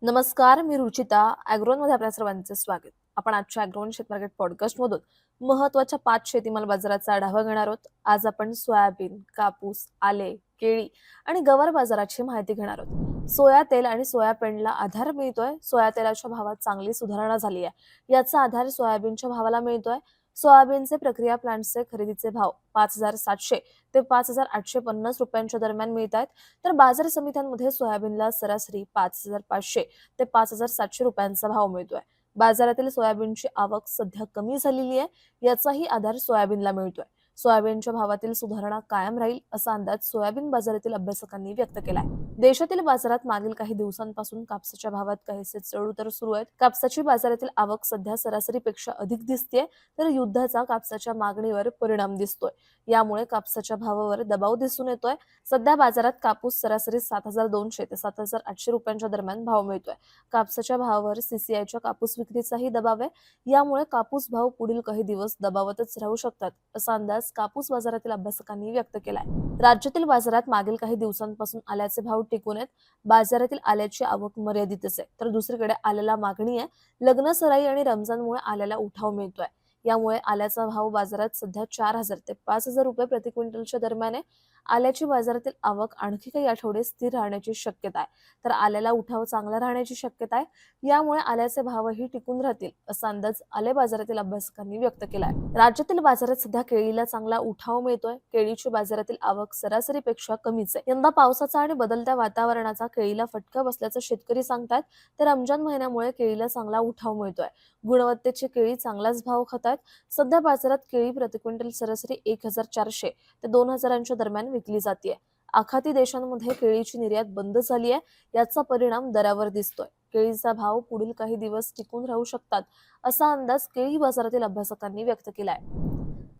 नमस्कार, मी रुचिता. ॲग्रोनमध्ये आपल्या सर्वांचे स्वागत. आपण आजच्या ॲग्रोन शेतमार्केट पॉडकास्टमधून महत्त्वाच्या 5 शेतीमाल बाजाराचा आढावा घेणार आहोत. आज आपण सोयाबीन, कापूस, आले, केळी आणि गवार बाजाराची माहिती घेणार आहोत. सोया तेल आणि सोयाबीनला आधार मिळतोय. सोया तेलाच्या भावात चांगली सुधारणा झाली आहे. याचा आधार सोयाबीनच्या भावाला मिळतोय. सोयाबीनचे प्रक्रिया प्लांटचे खरेदीचे भाव 5,700 ते 5,850 रुपयांच्या दरम्यान मिळत आहेत. तर बाजार समित्यांमध्ये सोयाबीनला सरासरी 5,500 ते 5,700 रुपयांचा भाव मिळतोय. बाजारातील सोयाबीनची आवक सध्या कमी झालेली आहे. याचाही आधार सोयाबीनला मिळतोय. सोयाबीनच्या भावातील सुधारणा कायम राहील असा अंदाज सोयाबीन बाजारातील अभ्यासकांनी व्यक्त केलाय. देशातील बाजारात मागील काही दिवसांपासून कापसाच्या भावात काहीसे चढ-उतार सुरू आहेत. कापसाची बाजारातील आवक सध्या सरासरीपेक्षा अधिक दिसतेय, तर युद्धाचा कापसाच्या मागणीवर परिणाम दिसतोय. यामुळे कापसाच्या भावावर दबाव दिसून येतोय. सध्या बाजारात कापूस सरासरी 7,200 ते 7,800 रुपयांच्या दरम्यान भाव मिळतोय. कापसाच्या भावावर सीसीआयच्या कापूस विक्रीचाही दबाव आहे. यामुळे कापूस भाव पुढील काही दिवस दबावातच राहू शकतात, असा अंदाज कापूस बाजारातील अभ्यासकांनी व्यक्त केलाय. राज्यातील बाजारात मागील काही दिवसांपासून आल्याचे भाव टिकून आहेत. बाजारातील आल्याची आवक मर्यादितच आहे, तर दुसरीकडे आल्याला मागणी आहे. लग्न सराई आणि रमजानमुळे आल्याला उठाव मिळतोय. यामुळे आल्याचा भाव बाजारात सध्या 4,000 ते 5,000 रुपये प्रति क्विंटलच्या दरम्यान आहे. आल्याची बाजारातील आवक आणखी काही आठवडे स्थिर राहण्याची शक्यता आहे, तर आल्याला उठाव चांगला राहण्याची शक्यता आहे. यामुळे आल्याचे भावही टिकून राहतील, असा अंदाज आले बाजारातील अभ्यासकांनी व्यक्त केलाय. राज्यातील बाजारात सध्या केळीला चांगला उठाव मिळतोय. केळीची बाजारातील आवक सरासरीपेक्षा कमीच आहे. यंदा पावसाचा आणि बदलत्या वातावरणाचा केळीला फटका बसल्याचं शेतकरी सांगतात. तर रमजान महिन्यामुळे केळीला चांगला उठाव मिळतोय. गुणवत्तेची केळी चांगलाच भाव खातात. सध्या बाजारात केळी प्रति क्विंटल सरासरी 1,400 ते 2,000च्या दरम्यान विकली जाते. आखाती देशांमध्ये केळीची निर्यात बंद झाली आहे. याचा परिणाम दरावर दिसतोय. केळीचा भाव पुढील काही दिवस टिकून राहू शकतात, असा अंदाज केळी बाजारातील अभ्यासकांनी व्यक्त केलाय.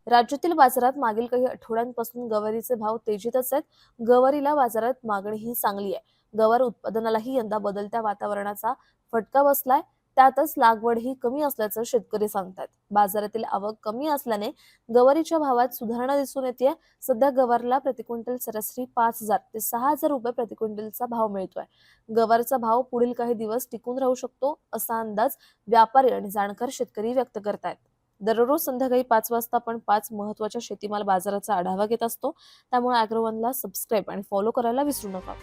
राज्यातील बाजारात मागील काही आठवड्यांपासून गवारीचे भाव तेजीतच आहेत. गवारीला बाजारात मागणीही चांगली आहे. गवार उत्पादनालाही यंदा बदलत्या वातावरणाचा फटका बसलाय. त्यातच लागवडही कमी असल्याचं शेतकरी सांगतात. बाजारातील आवक कमी असल्याने गवारीच्या भावात सुधारणा दिसून येते. सध्या गवारला प्रति क्विंटल सरासरी 5,000 ते 6,000 रुपये प्रति क्विंटलचा भाव मिळतोय. गवारचा भाव पुढील काही दिवस टिकून राहू शकतो, असा अंदाज व्यापारी आणि जाणकार शेतकरी व्यक्त करतायत. दररोज संध्याकाळी 5 वाजता आपण 5 महत्त्वाच्या शेतीमाल बाजाराचा आढावा घेत असतो. त्यामुळे ॲग्रोवनला सबस्क्राईब आणि फॉलो करायला विसरू नका.